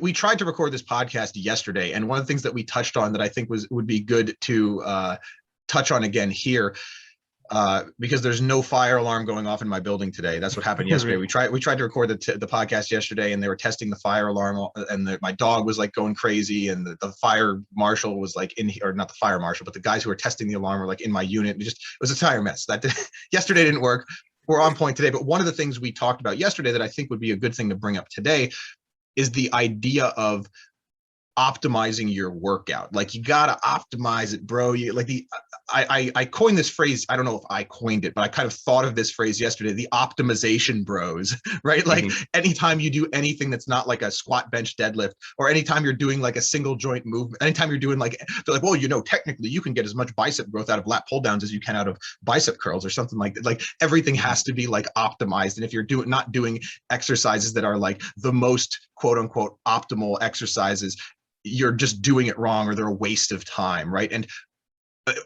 We tried to record this podcast yesterday, and one of the things that we touched on that I think would be good to touch on again here, because there's no fire alarm going off in my building today. That's what happened yesterday. We tried to record the podcast yesterday, and they were testing the fire alarm, and my dog was like going crazy, and the fire marshal was like in here, or not the fire marshal, but the guys who were testing the alarm were like in my unit. It was a entire mess. Yesterday didn't work. We're on point today, but one of the things we talked about yesterday that I think would be a good thing to bring up today is the idea of optimizing your workout. Like, you gotta optimize it, bro. I coined this phrase. I don't know if I coined it, but I kind of thought of this phrase yesterday, the optimization bros, right? Like, anytime you do anything that's not like a squat, bench, deadlift, or anytime you're doing like a single joint movement, anytime you're doing like, they're like, well, technically you can get as much bicep growth out of lat pull downs as you can out of bicep curls or something like that. Like, everything has to be like optimized. And if you're not doing exercises that are like the most quote unquote optimal exercises, you're just doing it wrong, or they're a waste of time, right? And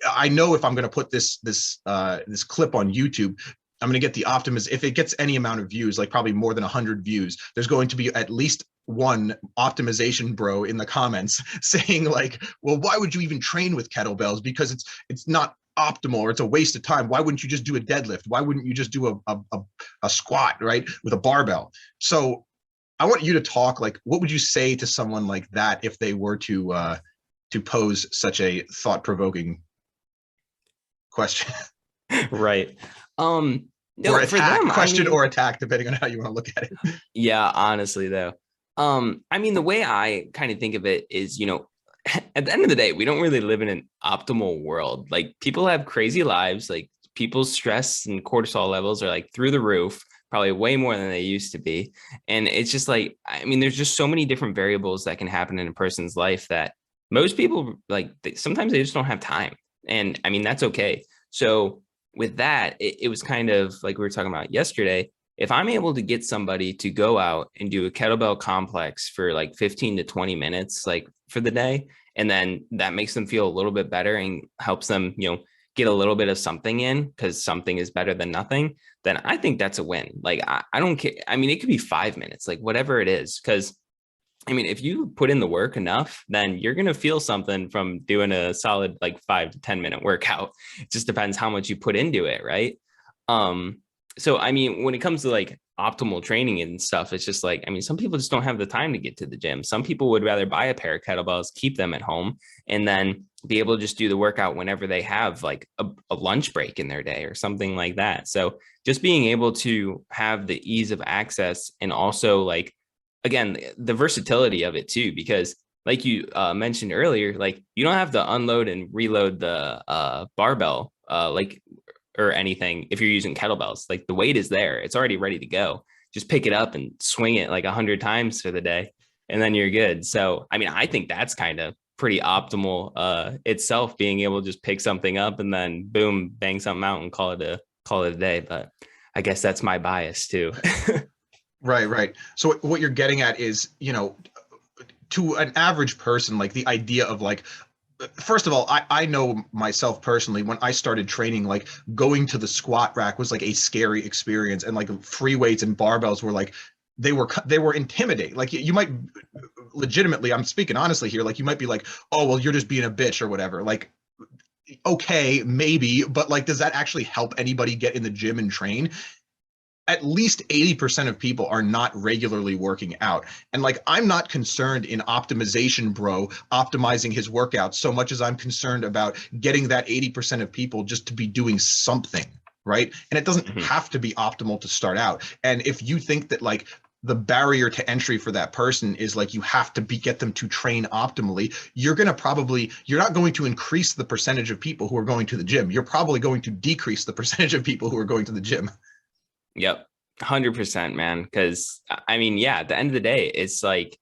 I know if I'm going to put this clip on YouTube, I'm going to get the if it gets any amount of views, like probably more than 100 views, there's going to be at least one optimization bro in the comments saying like, well, why would you even train with kettlebells? Because it's not optimal, or it's a waste of time. Why wouldn't you just do a deadlift? Why wouldn't you just do a squat, right, with a barbell? So I want you to talk, like, what would you say to someone like that if they were to pose such a thought-provoking question? Right. No, or attack, for them, question, or attack, depending on how you want to look at it. Yeah, honestly though. I mean, the way I kind of think of it is, at the end of the day, we don't really live in an optimal world. Like, people have crazy lives, like people's stress and cortisol levels are like through the roof, probably way more than they used to be. And it's just like, I mean, there's just so many different variables that can happen in a person's life that most people, like, sometimes they just don't have time. And I mean, that's okay. So with that, it was kind of like we were talking about yesterday. If I'm able to get somebody to go out and do a kettlebell complex for like 15 to 20 minutes, like for the day, and then that makes them feel a little bit better and helps them, get a little bit of something in, because something is better than nothing, then I think that's a win. Like, I don't care. I mean, it could be 5 minutes, like whatever it is. Because I mean, if you put in the work enough, then you're going to feel something from doing a solid like 5 to 10 minute workout. It just depends how much you put into it. Right. So, I mean, when it comes to like optimal training and stuff, it's just like, I mean, some people just don't have the time to get to the gym. Some people would rather buy a pair of kettlebells, keep them at home, and then be able to just do the workout whenever they have like a lunch break in their day or something like that. So just being able to have the ease of access, and also like, again, the versatility of it too, because like you mentioned earlier, like you don't have to unload and reload the barbell or anything. If you're using kettlebells, like the weight is there, it's already ready to go. Just pick it up and swing it like 100 times for the day, and then you're good. So, I mean, I think that's kind of pretty optimal itself, being able to just pick something up and then boom, bang something out and call it a day. But I guess that's my bias too. Right. So what you're getting at is, to an average person, like the idea of like, first of all, I know myself personally, when I started training, like going to the squat rack was like a scary experience, and like free weights and barbells were like, they were intimidating. Like, you might legitimately, I'm speaking honestly here, like you might be like, oh, well, you're just being a bitch or whatever. Like, okay, maybe, but like, does that actually help anybody get in the gym and train? At least 80% of people are not regularly working out. And like, I'm not concerned in optimization bro optimizing his workout so much as I'm concerned about getting that 80% of people just to be doing something, right? And it doesn't have to be optimal to start out. And if you think that like the barrier to entry for that person is like, you have to get them to train optimally, you're not going to increase the percentage of people who are going to the gym. You're probably going to decrease the percentage of people who are going to the gym. Yep. 100%, man. Because I mean, yeah, at the end of the day, it's like,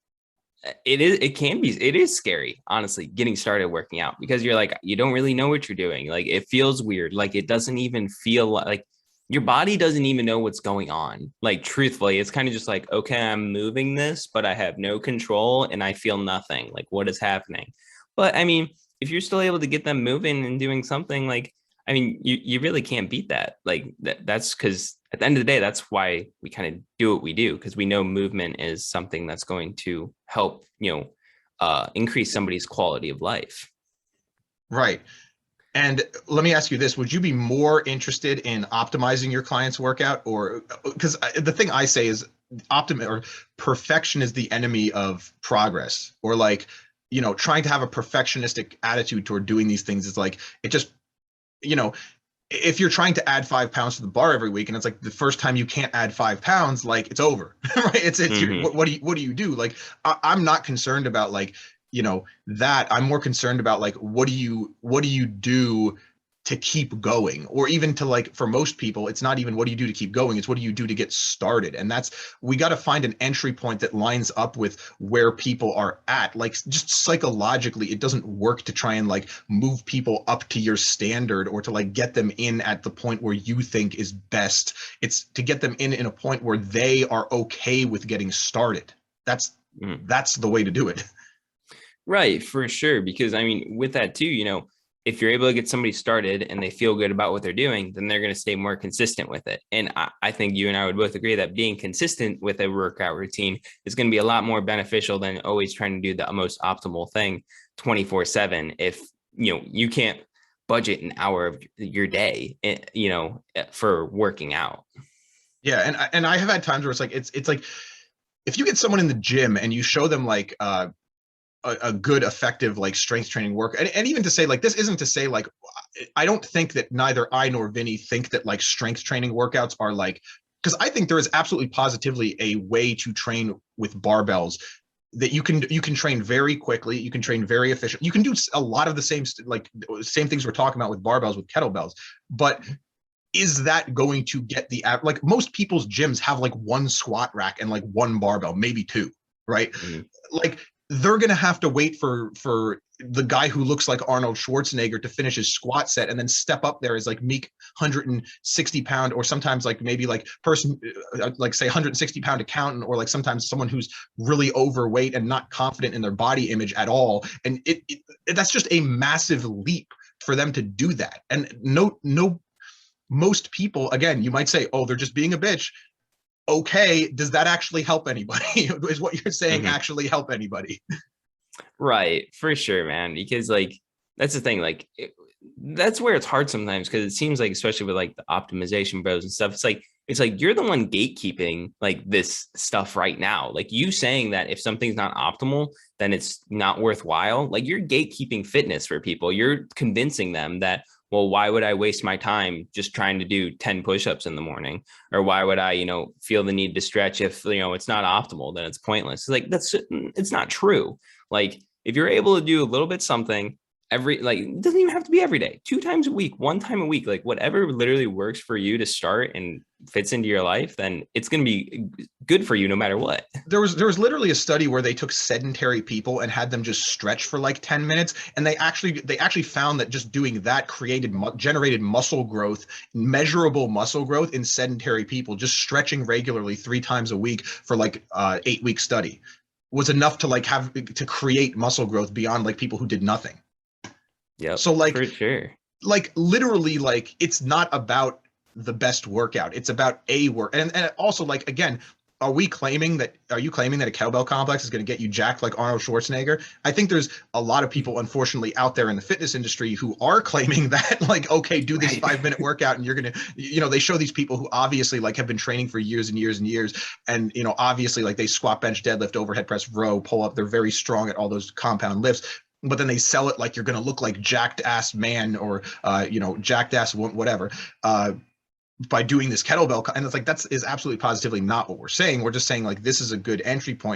it is scary, honestly, getting started working out, because you're like, you don't really know what you're doing. Like, it feels weird. Like, it doesn't even feel like your body doesn't even know what's going on. Like, truthfully, it's kind of just like, okay, I'm moving this, but I have no control and I feel nothing. Like, what is happening? But I mean, if you're still able to get them moving and doing something, like, I mean, you really can't beat that. Like that's because at the end of the day, that's why we kind of do what we do, because we know movement is something that's going to help, increase somebody's quality of life. Right. And let me ask you this, would you be more interested in optimizing your client's workout, or because the thing I say is or perfection is the enemy of progress, or like, trying to have a perfectionistic attitude toward doing these things is like, it just, you know, if you're trying to add 5 pounds to the bar every week and it's like the first time you can't add 5 pounds, like it's over, right? It's your, Mm-hmm. what do you do? Like, I'm not concerned about like, that. I'm more concerned about like, what do you do to keep going? Or even to like, for most people, it's not even what do you do to keep going, it's what do you do to get started. And we got to find an entry point that lines up with where people are at. Like, just psychologically, it doesn't work to try and like move people up to your standard, or to like get them in at the point where you think is best. It's to get them in a point where they are okay with getting started. that's Mm-hmm. that's the way to do it. Right, for sure. Because I mean, with that too, if you're able to get somebody started and they feel good about what they're doing, then they're going to stay more consistent with it. And I think you and I would both agree that being consistent with a workout routine is going to be a lot more beneficial than always trying to do the most optimal thing 24/7. If you can't budget an hour of your day, for working out. Yeah, and I have had times where it's like, if you get someone in the gym and you show them like a good effective like strength training work, and even to say like, this isn't to say like, I don't think that neither I nor Vinny think that like strength training workouts are like, because I think there is absolutely positively a way to train with barbells that you can train very quickly, you can train very efficient, you can do a lot of the same things we're talking about with barbells, with kettlebells. But is that going to get like, most people's gyms have like one squat rack and like one barbell, maybe two, right? Mm-hmm. Like, they're going to have to wait for the guy who looks like Arnold Schwarzenegger to finish his squat set and then step up there as like meek 160-pound, or sometimes like maybe like person like say 160-pound accountant, or like sometimes someone who's really overweight and not confident in their body image at all. And that's just a massive leap for them to do that. And no, most people, again, you might say, oh, they're just being a bitch. Okay, does that actually help anybody? Is what you're saying Mm-hmm. actually help anybody? Right, for sure, man. Because like that's the thing, like that's where it's hard sometimes, because it seems like, especially with like the optimization bros and stuff, it's like you're the one gatekeeping like this stuff right now. Like, you saying that if something's not optimal, then it's not worthwhile. Like, you're gatekeeping fitness for people. You're convincing them that, well, why would I waste my time just trying to do 10 push-ups in the morning? Or why would I, feel the need to stretch if, it's not optimal, then it's pointless. Like, it's not true. Like, if you're able to do a little bit something like, it doesn't even have to be every day, 2 times a week, 1 time a week, like whatever literally works for you to start and fits into your life, then it's going to be good for you no matter what. There was literally a study where they took sedentary people and had them just stretch for like 10 minutes, and they actually found that just doing that generated muscle growth, measurable muscle growth in sedentary people. Just stretching regularly 3 times a week for like 8-week study was enough to like have to create muscle growth beyond like people who did nothing. Yep, So for sure. like literally, like, it's not about the best workout, it's about a work. And also, like, again, are you claiming that a kettlebell complex is going to get you jacked like Arnold Schwarzenegger? I think there's a lot of people, unfortunately, out there in the fitness industry who are claiming that, like, okay, do this Right. 5-minute workout and you're going to, they show these people who obviously like have been training for years and years and years. And, obviously, like, they squat, bench, deadlift, overhead press, row, pull up. They're very strong at all those compound lifts, but then they sell it like you're going to look like jacked ass man, or, jacked ass whatever, by doing this kettlebell. And it's like, is absolutely positively not what we're saying. We're just saying like, this is a good entry point